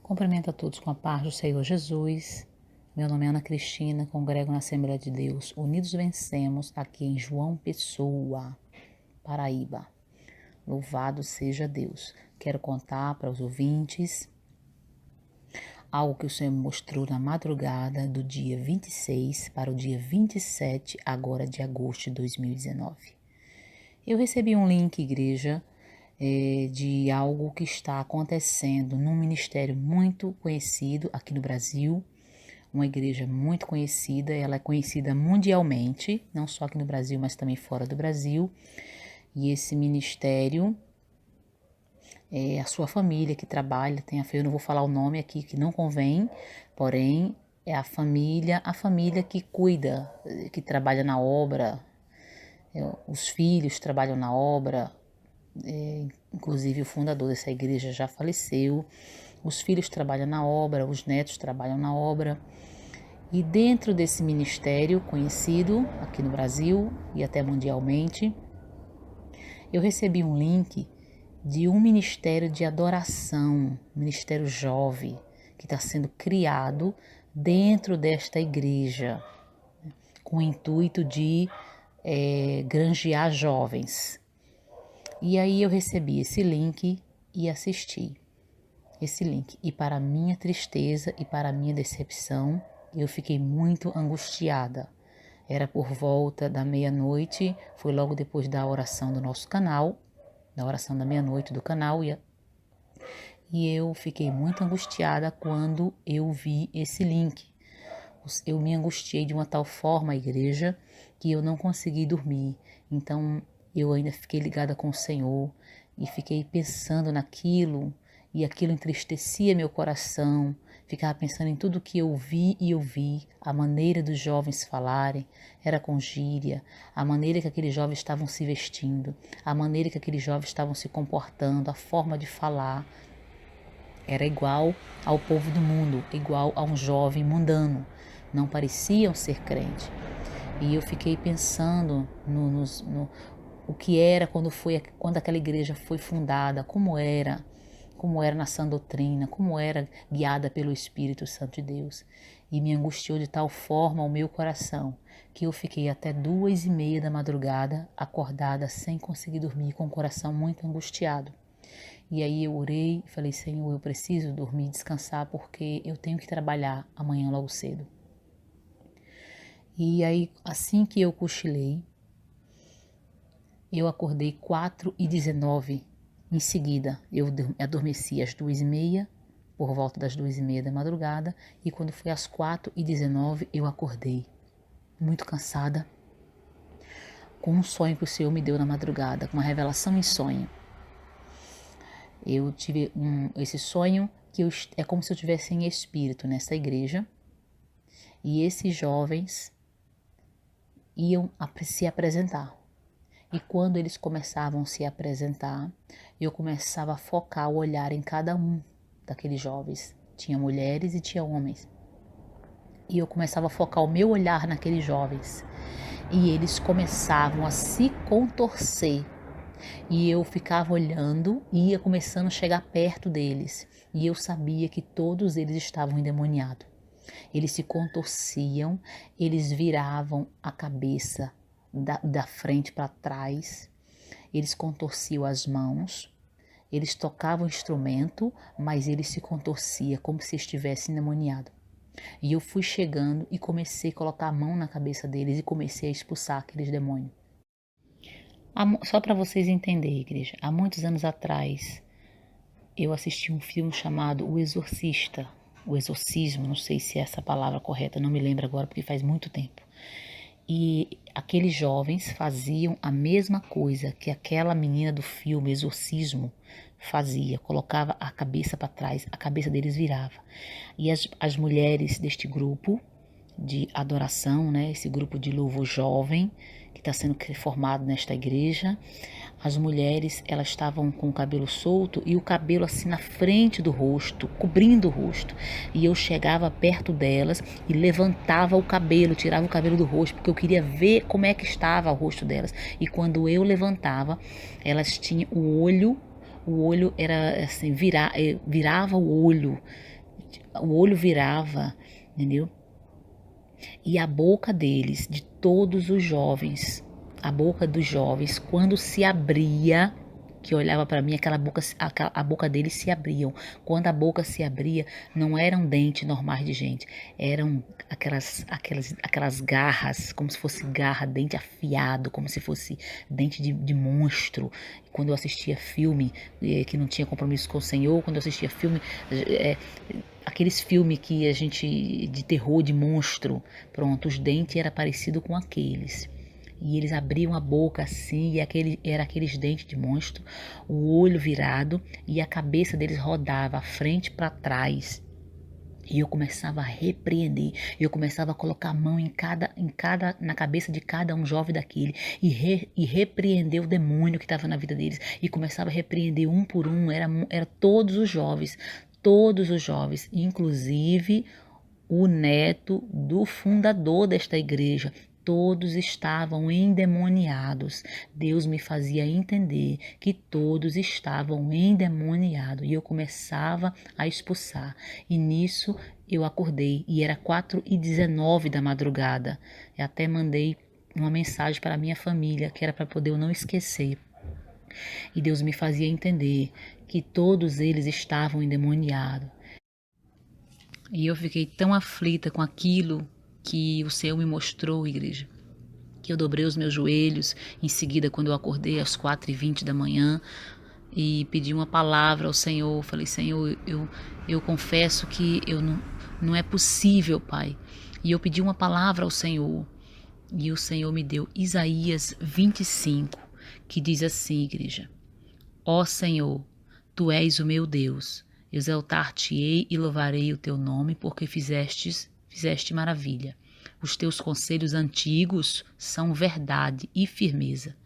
Cumprimento a todos com a paz do Senhor Jesus. Meu nome é Ana Cristina, congrego na Assembleia de Deus. Unidos vencemos, aqui em João Pessoa, Paraíba. Louvado seja Deus. Quero contar para os ouvintes algo que o Senhor me mostrou na madrugada do dia 26 para o dia 27, agora de agosto de 2019. Eu recebi um link, igreja, de algo que está acontecendo num ministério muito conhecido aqui no Brasil, uma igreja muito conhecida, ela é conhecida mundialmente, não só aqui no Brasil, mas também fora do Brasil, e esse ministério, a sua família que trabalha, eu não vou falar o nome aqui que não convém, porém é a família que cuida, que trabalha na obra, os filhos trabalham na obra, inclusive o fundador dessa igreja já faleceu, os filhos trabalham na obra, os netos trabalham na obra, e dentro desse ministério conhecido aqui no Brasil e até mundialmente, eu recebi um link de um ministério de adoração, um ministério jovem, que está sendo criado dentro desta igreja, com o intuito de granjear jovens. E aí eu recebi esse link e assisti esse link. E para minha tristeza e para minha decepção, eu fiquei muito angustiada. Era por volta da meia-noite, foi logo depois da oração do nosso canal, da oração da meia-noite do canal, e eu fiquei muito angustiada quando eu vi esse link. Eu me angustiei de uma tal forma, igreja, que eu não consegui dormir. Então, eu ainda fiquei ligada com o Senhor e fiquei pensando naquilo, e aquilo entristecia meu coração. Ficava pensando em tudo que eu vi e ouvi, a maneira dos jovens falarem, era com gíria, a maneira que aqueles jovens estavam se vestindo, a maneira que aqueles jovens estavam se comportando, a forma de falar. Era igual ao povo do mundo, igual a um jovem mundano. Não pareciam ser crente. E eu fiquei pensando no o que era quando aquela igreja foi fundada, como era na sã doutrina, como era guiada pelo Espírito Santo de Deus. E me angustiou de tal forma o meu coração, que eu fiquei até 2:30 da madrugada, acordada, sem conseguir dormir, com o coração muito angustiado. E aí eu orei e falei, Senhor, eu preciso dormir, descansar, porque eu tenho que trabalhar amanhã logo cedo. E aí, assim que eu cochilei, eu acordei 4:19. Em seguida, eu adormeci às 2:30, por volta das 2:30 da madrugada, e quando foi às 4:19, eu acordei, muito cansada, com um sonho que o Senhor me deu na madrugada, com uma revelação em sonho. Eu tive esse sonho que é como se eu estivesse em espírito nessa igreja, e esses jovens iam se apresentar. E quando eles começavam a se apresentar, eu começava a focar o olhar em cada um daqueles jovens. Tinha mulheres e tinha homens. E eu começava a focar o meu olhar naqueles jovens. E eles começavam a se contorcer. E eu ficava olhando e ia começando a chegar perto deles. E eu sabia que todos eles estavam endemoniados. Eles se contorciam, eles viravam a cabeça da frente para trás, eles contorciam as mãos, eles tocavam o instrumento, mas eles se contorciam como se estivessem endemoniados. E eu fui chegando e comecei a colocar a mão na cabeça deles e comecei a expulsar aqueles demônios. Só para vocês entenderem, igreja, há muitos anos atrás, eu assisti um filme chamado O Exorcista, o exorcismo, não sei se é essa palavra correta, não me lembro agora porque faz muito tempo. E aqueles jovens faziam a mesma coisa que aquela menina do filme Exorcismo fazia, colocava a cabeça para trás, a cabeça deles virava. E as mulheres deste grupo de adoração, né, esse grupo de louvor jovem que está sendo formado nesta igreja, as mulheres, elas estavam com o cabelo solto e o cabelo assim na frente do rosto, cobrindo o rosto. E eu chegava perto delas e levantava o cabelo, tirava o cabelo do rosto, porque eu queria ver como é que estava o rosto delas. E quando eu levantava, elas tinham o olho era assim, virava o olho, o olho virava, entendeu? E a boca deles, de todos os jovens, a boca dos jovens, quando se abria, que olhava para mim, a boca deles se abriam. Quando a boca se abria, não eram dentes normais de gente, eram aquelas garras, como se fosse garra, dente afiado, como se fosse dente de monstro. Quando eu assistia filme que não tinha compromisso com o Senhor, quando eu assistia filme, aqueles filmes que a gente, de terror, de monstro, pronto, os dentes era parecido com aqueles. E eles abriam a boca assim, e era aqueles dentes de monstro, o olho virado, e a cabeça deles rodava à frente para trás. E eu começava a repreender, eu começava a colocar a mão na cabeça de cada um jovem daquele e repreender o demônio que estava na vida deles. E começava a repreender um por um, era todos os jovens, inclusive o neto do fundador desta igreja. Todos estavam endemoniados. Deus me fazia entender que todos estavam endemoniados. E eu começava a expulsar. E nisso eu acordei. E era 4h19 da madrugada. Eu até mandei uma mensagem para a minha família, que era para poder eu não esquecer. E Deus me fazia entender que todos eles estavam endemoniados. E eu fiquei tão aflita com aquilo que o Senhor me mostrou, igreja, que eu dobrei os meus joelhos em seguida, quando eu acordei às 4h20 da manhã, e pedi uma palavra ao Senhor. Falei: Senhor, eu confesso que não é possível, Pai. E eu pedi uma palavra ao Senhor, e o Senhor me deu Isaías 25, que diz assim, igreja: Ó Senhor, Tu és o meu Deus, exaltar-te-ei e louvarei o teu nome, porque fizeste maravilha. Os teus conselhos antigos são verdade e firmeza.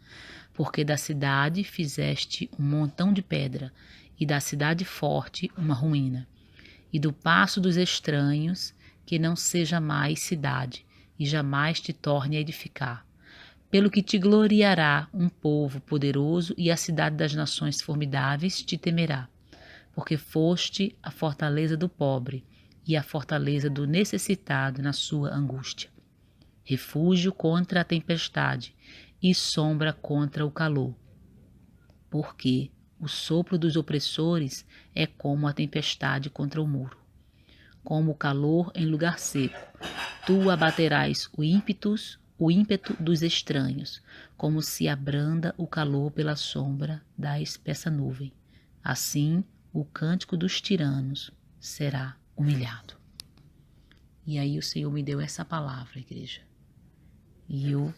Porque da cidade fizeste um montão de pedra, e da cidade forte uma ruína. E do paço dos estranhos, que não seja mais cidade, e jamais te torne a edificar. Pelo que te gloriará um povo poderoso, e a cidade das nações formidáveis te temerá. Porque foste a fortaleza do pobre e a fortaleza do necessitado na sua angústia. Refúgio contra a tempestade e sombra contra o calor. Porque o sopro dos opressores é como a tempestade contra o muro, como o calor em lugar seco. Tu abaterás o ímpeto dos estranhos, como se abranda o calor pela sombra da espessa nuvem. Assim, o cântico dos tiranos será humilhado. E aí o Senhor me deu essa palavra, igreja. E eu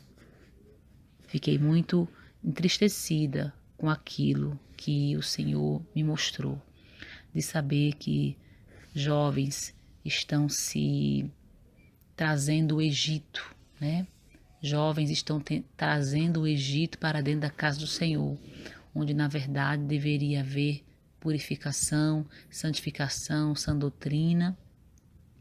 fiquei muito entristecida com aquilo que o Senhor me mostrou, de saber que jovens estão se trazendo o Egito, né? Jovens estão trazendo o Egito para dentro da casa do Senhor, onde na verdade deveria haver purificação, santificação, sã doutrina,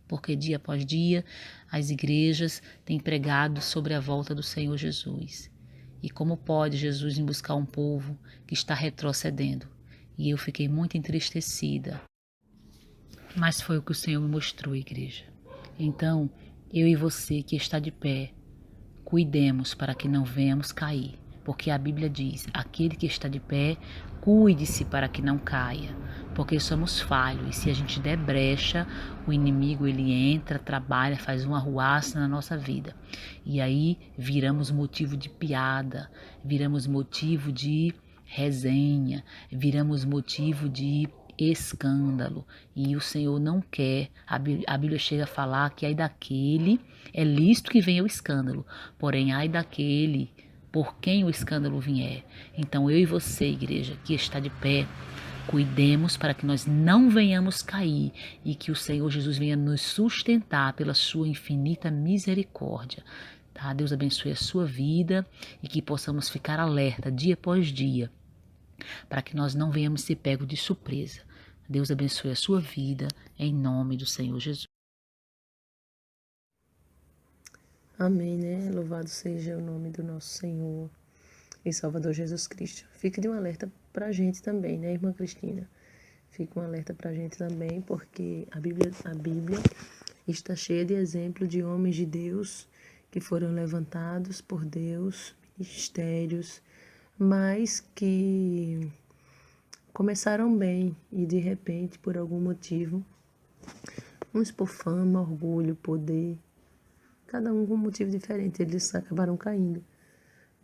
porque dia após dia as igrejas têm pregado sobre a volta do Senhor Jesus. E como pode Jesus ir buscar um povo que está retrocedendo? E eu fiquei muito entristecida. Mas foi o que o Senhor me mostrou, igreja. Então, eu e você que está de pé, cuidemos para que não venhamos cair. Porque a Bíblia diz: aquele que está de pé, cuide-se para que não caia. Porque somos falhos, e se a gente der brecha, o inimigo ele entra, trabalha, faz uma arruaça na nossa vida. E aí viramos motivo de piada, viramos motivo de resenha, viramos motivo de escândalo. E o Senhor não quer. A Bíblia chega a falar que ai daquele, é lícito que venha o escândalo, porém ai daquele por quem o escândalo vier. Então eu e você, igreja, que está de pé, cuidemos para que nós não venhamos cair e que o Senhor Jesus venha nos sustentar pela sua infinita misericórdia. Tá? Deus abençoe a sua vida e que possamos ficar alerta dia após dia, para que nós não venhamos ser pegos de surpresa. Deus abençoe a sua vida, em nome do Senhor Jesus. Amém, né? Louvado seja o nome do nosso Senhor e Salvador Jesus Cristo. Fique de um alerta pra gente também, né, irmã Cristina? Fica um alerta para a gente também, porque a Bíblia está cheia de exemplos de homens de Deus que foram levantados por Deus, ministérios, mas que começaram bem e de repente, por algum motivo, uns por fama, orgulho, poder, cada um com um motivo diferente, eles acabaram caindo.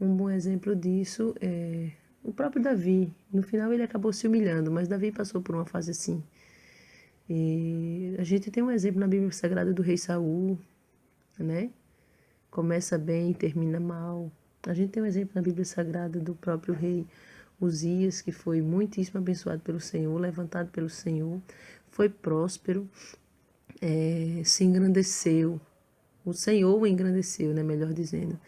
Um bom exemplo disso é o próprio Davi. No final ele acabou se humilhando, mas Davi passou por uma fase assim. E a gente tem um exemplo na Bíblia Sagrada do rei Saul, né? Começa bem e termina mal. A gente tem um exemplo na Bíblia Sagrada do próprio rei Uzias, que foi muitíssimo abençoado pelo Senhor, levantado pelo Senhor, foi próspero, se engrandeceu. O Senhor o engrandeceu, né? Melhor dizendo.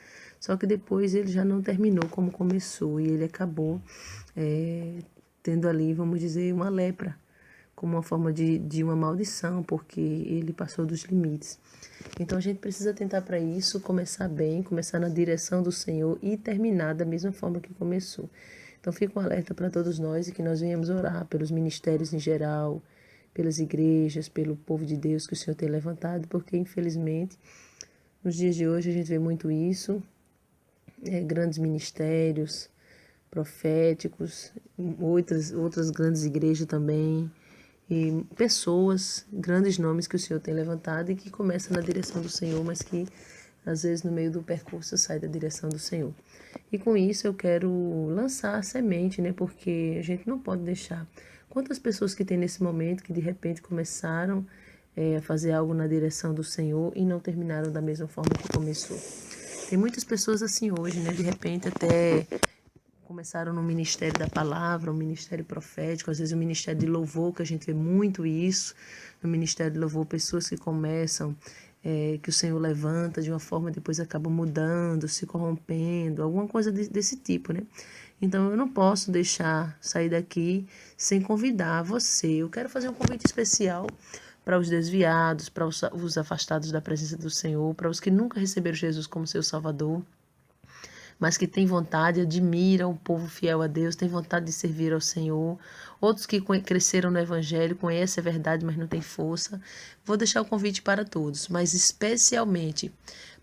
Só que depois ele já não terminou como começou e ele acabou tendo ali, vamos dizer, uma lepra, como uma forma de uma maldição, porque ele passou dos limites. Então a gente precisa tentar para isso, começar bem, começar na direção do Senhor e terminar da mesma forma que começou. Então fica um alerta para todos nós e que nós venhamos orar pelos ministérios em geral, pelas igrejas, pelo povo de Deus que o Senhor tem levantado, porque infelizmente nos dias de hoje a gente vê muito isso, grandes ministérios proféticos, outras grandes igrejas também, e pessoas, grandes nomes que o Senhor tem levantado e que começam na direção do Senhor, mas que às vezes no meio do percurso sai da direção do Senhor. E com isso eu quero lançar a semente, né? Porque a gente não pode deixar. Quantas pessoas que tem nesse momento que de repente começaram a fazer algo na direção do Senhor e não terminaram da mesma forma que começou. Tem muitas pessoas assim hoje, né? De repente até começaram no ministério da palavra, um ministério profético, às vezes um ministério de louvor, que a gente vê muito isso, no ministério de louvor, pessoas que começam, que o Senhor levanta de uma forma, depois acabam mudando, se corrompendo, alguma coisa desse tipo, né? Então eu não posso deixar sair daqui sem convidar você. Eu quero fazer um convite especial para os desviados, para os afastados da presença do Senhor, para os que nunca receberam Jesus como seu Salvador, mas que têm vontade, admiram o povo fiel a Deus, têm vontade de servir ao Senhor. Outros que cresceram no Evangelho, conhecem a verdade, mas não têm força. Vou deixar o convite para todos, mas especialmente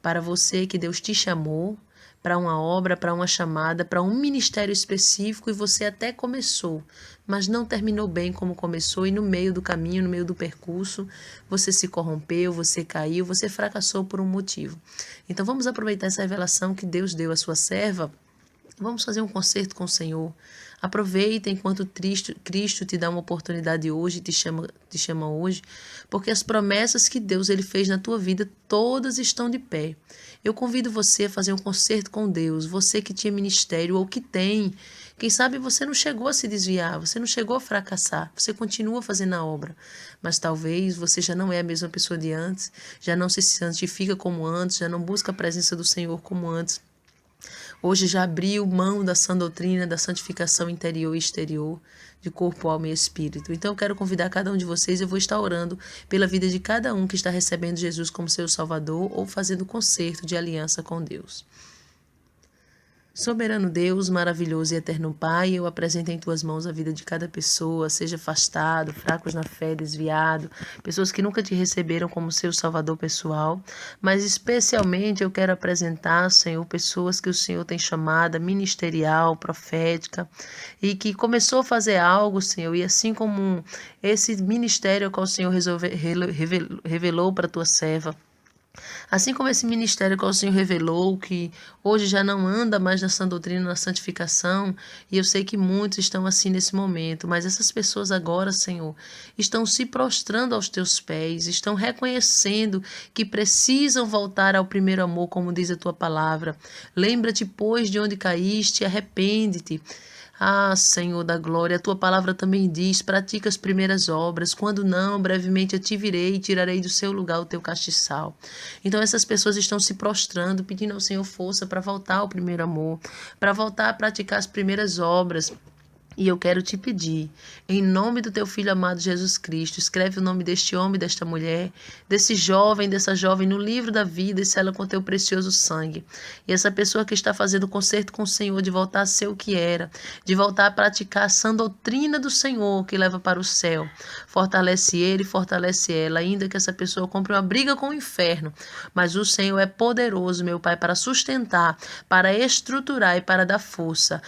para você que Deus te chamou para uma obra, para uma chamada, para um ministério específico e você até começou, mas não terminou bem como começou e no meio do caminho, no meio do percurso, você se corrompeu, você caiu, você fracassou por um motivo. Então vamos aproveitar essa revelação que Deus deu à sua serva. Vamos fazer um concerto com o Senhor. Aproveita enquanto Cristo te dá uma oportunidade hoje, te chama hoje, porque as promessas que Deus ele fez na tua vida, todas estão de pé. Eu convido você a fazer um concerto com Deus, você que tinha ministério ou que tem. Quem sabe você não chegou a se desviar, você não chegou a fracassar, você continua fazendo a obra, mas talvez você já não é a mesma pessoa de antes, já não se santifica como antes, já não busca a presença do Senhor como antes. Hoje já abriu mão da sã doutrina, da santificação interior e exterior, de corpo, alma e espírito. Então eu quero convidar cada um de vocês, eu vou estar orando pela vida de cada um que está recebendo Jesus como seu Salvador ou fazendo concerto de aliança com Deus. Soberano Deus, maravilhoso e eterno Pai, eu apresento em Tuas mãos a vida de cada pessoa, seja afastado, fracos na fé, desviado, pessoas que nunca Te receberam como seu Salvador pessoal, mas especialmente eu quero apresentar, Senhor, pessoas que o Senhor tem chamada ministerial, profética, e que começou a fazer algo, Senhor, e assim como esse ministério ao qual o Senhor revelou para a Tua serva, assim como esse ministério que o Senhor revelou, que hoje já não anda mais na sã doutrina, na santificação, e eu sei que muitos estão assim nesse momento, mas essas pessoas agora, Senhor, estão se prostrando aos Teus pés, estão reconhecendo que precisam voltar ao primeiro amor, como diz a Tua palavra. Lembra-te, pois, de onde caíste, arrepende-te. Ah, Senhor da glória, a Tua palavra também diz, pratica as primeiras obras, quando não, brevemente eu te virei e tirarei do seu lugar o teu castiçal. Então essas pessoas estão se prostrando, pedindo ao Senhor força para voltar ao primeiro amor, para voltar a praticar as primeiras obras, E eu quero te pedir, em nome do teu filho amado Jesus Cristo, escreve o nome deste homem, desta mulher, desse jovem, dessa jovem no livro da vida e sela com teu precioso sangue. E essa pessoa que está fazendo concerto com o Senhor de voltar a ser o que era, de voltar a praticar a sã doutrina do Senhor que leva para o céu. Fortalece ele e fortalece ela, ainda que essa pessoa compre uma briga com o inferno. Mas o Senhor é poderoso, meu Pai, para sustentar, para estruturar e para dar força.